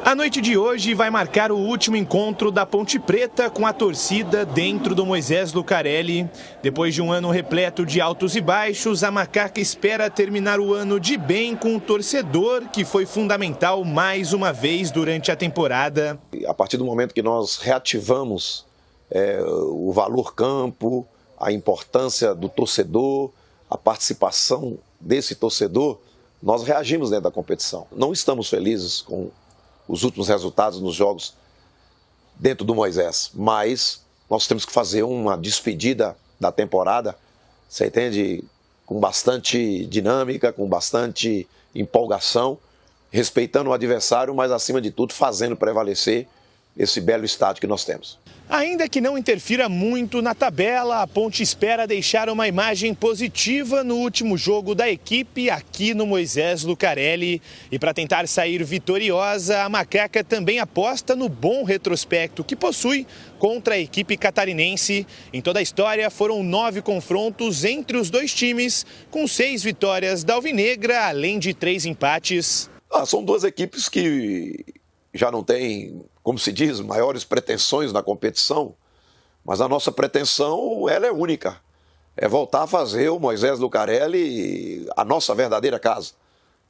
A noite de hoje vai marcar o último encontro da Ponte Preta com a torcida dentro do Moisés Lucarelli. Depois de um ano repleto de altos e baixos, a Macaca espera terminar o ano de bem com o torcedor, que foi fundamental mais uma vez durante a temporada. A partir do momento que nós reativamos o valor campo, a importância do torcedor, a participação desse torcedor, nós reagimos dentro da competição. Não estamos felizes com os últimos resultados nos jogos dentro do Moisés, mas nós temos que fazer uma despedida da temporada, você entende, com bastante dinâmica, com bastante empolgação, respeitando o adversário, mas acima de tudo fazendo prevalecer esse belo estádio que nós temos. Ainda que não interfira muito na tabela, a Ponte espera deixar uma imagem positiva no último jogo da equipe aqui no Moisés Lucarelli. E para tentar sair vitoriosa, a Macaca também aposta no bom retrospecto que possui contra a equipe catarinense. Em toda a história foram 9 confrontos entre os dois times, com 6 vitórias da Alvinegra, além de 3 empates. São duas equipes que já não têm, como se diz, maiores pretensões na competição, mas a nossa pretensão ela é única, é voltar a fazer o Moisés Lucarelli a nossa verdadeira casa.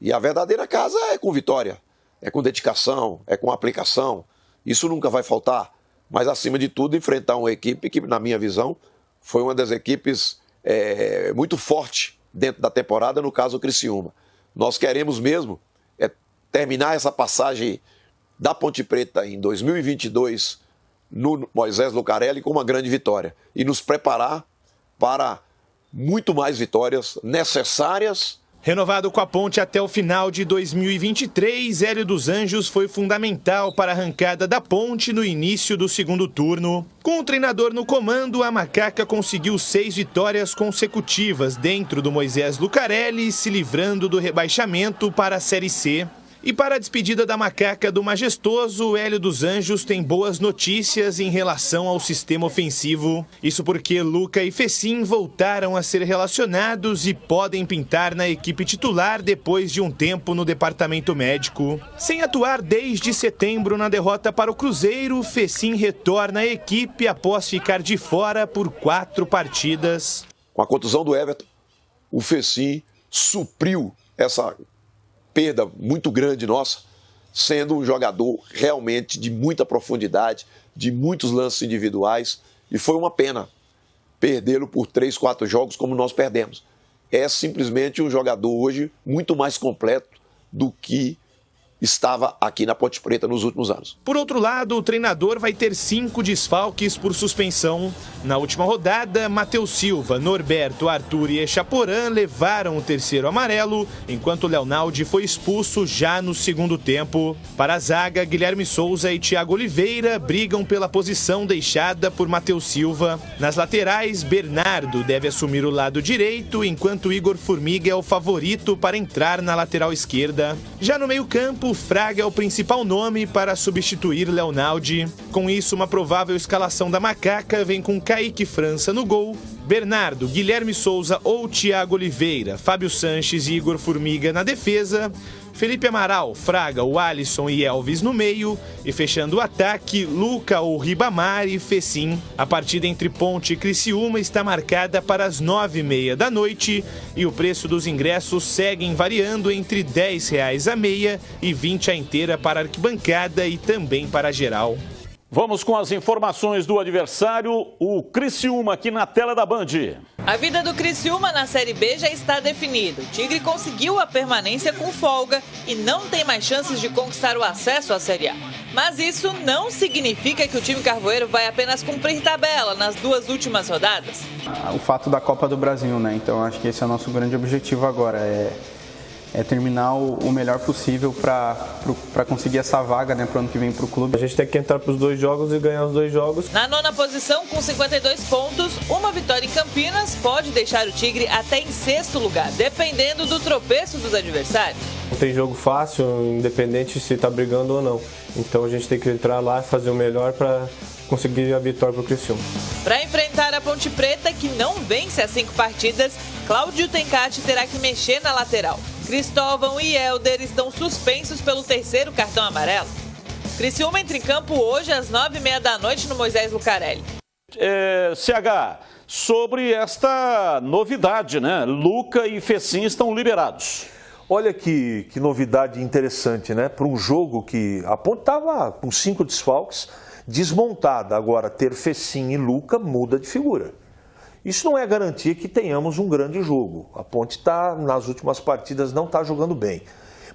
E a verdadeira casa é com vitória, é com dedicação, é com aplicação, isso nunca vai faltar, mas acima de tudo enfrentar uma equipe que, na minha visão, foi uma das equipes muito forte dentro da temporada, no caso o Criciúma. Nós queremos mesmo terminar essa passagem da Ponte Preta em 2022 no Moisés Lucarelli com uma grande vitória e nos preparar para muito mais vitórias necessárias. Renovado com a Ponte até o final de 2023, Hélio dos Anjos foi fundamental para a arrancada da Ponte no início do segundo turno. Com o treinador no comando, a Macaca conseguiu 6 vitórias consecutivas dentro do Moisés Lucarelli, se livrando do rebaixamento para a Série C. E para a despedida da Macaca do Majestoso, o Hélio dos Anjos tem boas notícias em relação ao sistema ofensivo. Isso porque Luca e Fecim voltaram a ser relacionados e podem pintar na equipe titular depois de um tempo no departamento médico. Sem atuar desde setembro na derrota para o Cruzeiro, Fecim retorna à equipe após ficar de fora por 4 partidas. Com a contusão do Everton, o Fecim supriu essa perda muito grande nossa, sendo um jogador realmente de muita profundidade, de muitos lances individuais, e foi uma pena perdê-lo por 3, 4 jogos como nós perdemos. É simplesmente um jogador hoje muito mais completo do que estava aqui na Ponte Preta nos últimos anos. Por outro lado, o treinador vai ter 5 desfalques por suspensão. Na última rodada, Matheus Silva, Norberto, Arthur e Echaporã levaram o terceiro amarelo, enquanto Leonaldi foi expulso já no segundo tempo. Para a zaga, Guilherme Souza e Thiago Oliveira brigam pela posição deixada por Matheus Silva. Nas laterais, Bernardo deve assumir o lado direito, enquanto Igor Formiga é o favorito para entrar na lateral esquerda. Já no meio-campo, Fraga é o principal nome para substituir Leonaldi. Com isso, uma provável escalação da Macaca vem com Kaique França no gol, Bernardo, Guilherme Souza ou Thiago Oliveira, Fábio Sanches e Igor Formiga na defesa, Felipe Amaral, Fraga, o Alisson e Elvis no meio, e fechando o ataque, Luca ou Ribamar e Fecim. A partida entre Ponte e Criciúma está marcada para as 9h30 da noite e o preço dos ingressos seguem variando entre R$10 a meia e 20 a inteira para a arquibancada e também para a geral. Vamos com as informações do adversário, o Criciúma aqui na tela da Band. A vida do Criciúma na Série B já está definida. O Tigre conseguiu a permanência com folga e não tem mais chances de conquistar o acesso à Série A. Mas isso não significa que o time carvoeiro vai apenas cumprir tabela nas 2 últimas rodadas. O fato da Copa do Brasil, né? Então acho que esse é o nosso grande objetivo agora, é terminar o melhor possível para conseguir essa vaga, né, para o ano que vem para o clube. A gente tem que entrar para os 2 jogos e ganhar os 2 jogos. Na 9ª posição, com 52 pontos, uma vitória em Campinas pode deixar o Tigre até em 6º lugar, dependendo do tropeço dos adversários. Não tem jogo fácil, independente se está brigando ou não. Então a gente tem que entrar lá e fazer o melhor para conseguir a vitória para o Criciúma. Para enfrentar a Ponte Preta, que não vence as 5 partidas, Cláudio Tencati terá que mexer na lateral. Cristóvão e Helder estão suspensos pelo 3º cartão amarelo. Criciúma entra em campo hoje às 9h30 da noite no Moisés Lucarelli. CH, sobre esta novidade, né? Luca e Fecim estão liberados. Olha que novidade interessante, né? Para um jogo que a Ponte estava com 5 desfalques, desmontada. Agora, ter Fecim e Luca muda de figura. Isso não é garantia que tenhamos um grande jogo. A Ponte nas últimas partidas não está jogando bem.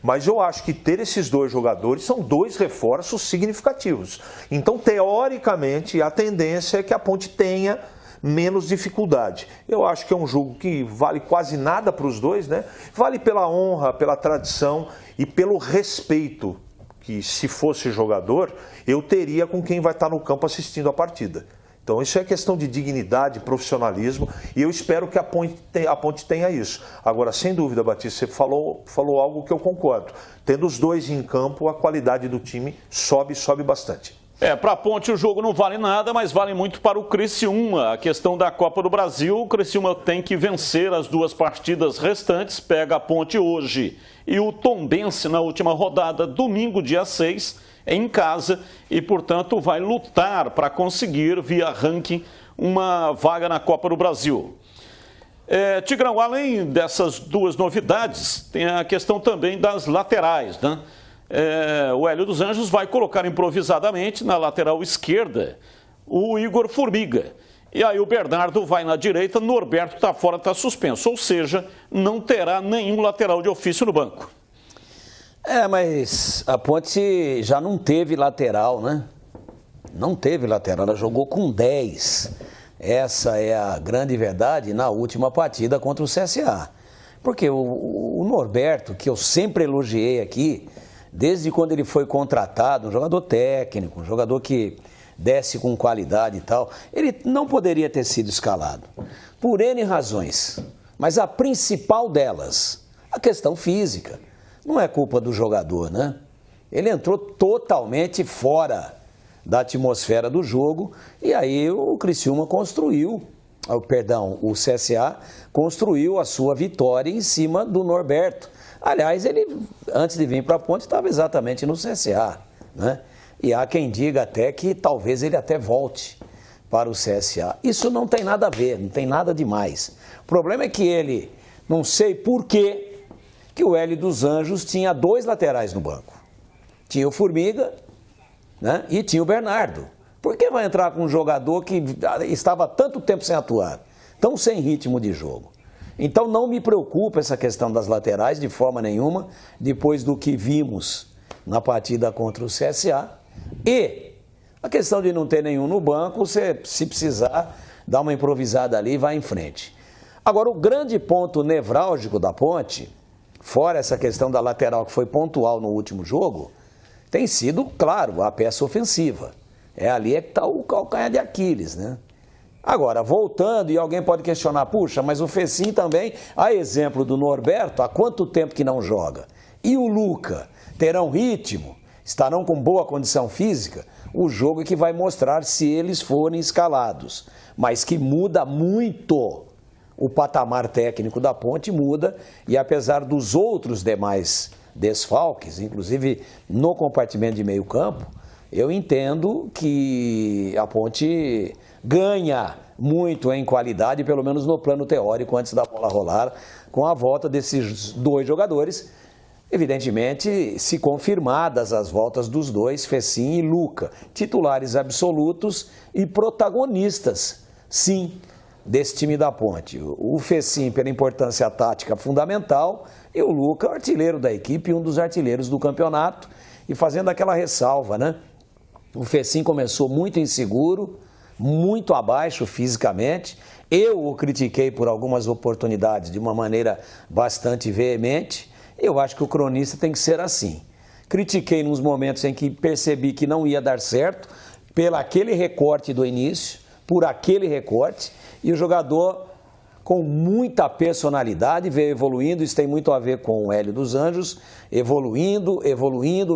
Mas eu acho que ter esses 2 jogadores são 2 reforços significativos. Então, teoricamente, a tendência é que a Ponte tenha menos dificuldade. Eu acho que é um jogo que vale quase nada para os 2, né? Vale pela honra, pela tradição e pelo respeito que, se fosse jogador, eu teria com quem vai estar no campo assistindo a partida. Então, isso é questão de dignidade, profissionalismo, e eu espero que a Ponte tenha isso. Agora, sem dúvida, Batista, você falou algo que eu concordo. Tendo os 2 em campo, a qualidade do time sobe bastante. Para a Ponte o jogo não vale nada, mas vale muito para o Criciúma. A questão da Copa do Brasil, o Criciúma tem que vencer as 2 partidas restantes, pega a Ponte hoje e o Tombense na última rodada, domingo, dia 6, em casa, e, portanto, vai lutar para conseguir, via ranking, uma vaga na Copa do Brasil. Tigrão, além dessas 2 novidades, tem a questão também das laterais, né? O Hélio dos Anjos vai colocar improvisadamente na lateral esquerda o Igor Formiga. E aí o Bernardo vai na direita, Norberto está fora, está suspenso. Ou seja, não terá nenhum lateral de ofício no banco. Mas a Ponte já não teve lateral, né? Não teve lateral, ela jogou com 10. Essa é a grande verdade na última partida contra o CSA. Porque o Norberto, que eu sempre elogiei aqui, desde quando ele foi contratado, um jogador técnico, um jogador que desce com qualidade e tal, ele não poderia ter sido escalado. Por N razões. Mas a principal delas, a questão física. Não é culpa do jogador, né? Ele entrou totalmente fora da atmosfera do jogo e aí o Criciúma o CSA construiu a sua vitória em cima do Norberto. Aliás, ele, antes de vir para a Ponte, estava exatamente no CSA, né? E há quem diga até que talvez ele até volte para o CSA. Isso não tem nada a ver, não tem nada demais. O problema é que ele, não sei por quê, que o Hélio dos Anjos tinha 2 laterais no banco. Tinha o Formiga, né? E tinha o Bernardo. Por que vai entrar com um jogador que estava há tanto tempo sem atuar, tão sem ritmo de jogo? Então não me preocupa essa questão das laterais de forma nenhuma, depois do que vimos na partida contra o CSA. E a questão de não ter nenhum no banco, você, se precisar, dá uma improvisada ali e vai em frente. Agora, o grande ponto nevrálgico da Ponte, fora essa questão da lateral que foi pontual no último jogo, tem sido, claro, a peça ofensiva. Ali é que está o calcanhar de Aquiles, né? Agora, voltando, e alguém pode questionar, puxa, mas o Fecim também, a exemplo do Norberto, há quanto tempo que não joga? E o Luca? Terão ritmo? Estarão com boa condição física? O jogo é que vai mostrar se eles forem escalados. Mas que muda muito o patamar técnico da Ponte, muda, e apesar dos outros demais desfalques, inclusive no compartimento de meio campo, eu entendo que a Ponte ganha muito em qualidade, pelo menos no plano teórico, antes da bola rolar, com a volta desses 2 jogadores. Evidentemente, se confirmadas as voltas dos 2, Fecim e Luca, titulares absolutos e protagonistas, sim, desse time da Ponte. O Fecim pela importância tática fundamental e o Luca, artilheiro da equipe, um dos artilheiros do campeonato. E fazendo aquela ressalva, né? O Fecim começou muito inseguro, muito abaixo fisicamente. Eu o critiquei por algumas oportunidades de uma maneira bastante veemente. Eu acho que o cronista tem que ser assim. Critiquei nos momentos em que percebi que não ia dar certo, pelo aquele recorte do início, por aquele recorte, e o jogador com muita personalidade veio evoluindo. Isso tem muito a ver com o Hélio dos Anjos, evoluindo,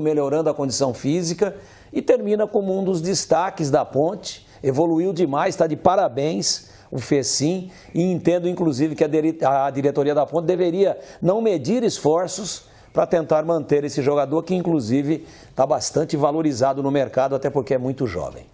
melhorando a condição física, e termina como um dos destaques da Ponte. Evoluiu demais, está de parabéns o Fecim, e entendo inclusive que a diretoria da Ponte deveria não medir esforços para tentar manter esse jogador que, inclusive, está bastante valorizado no mercado, até porque é muito jovem.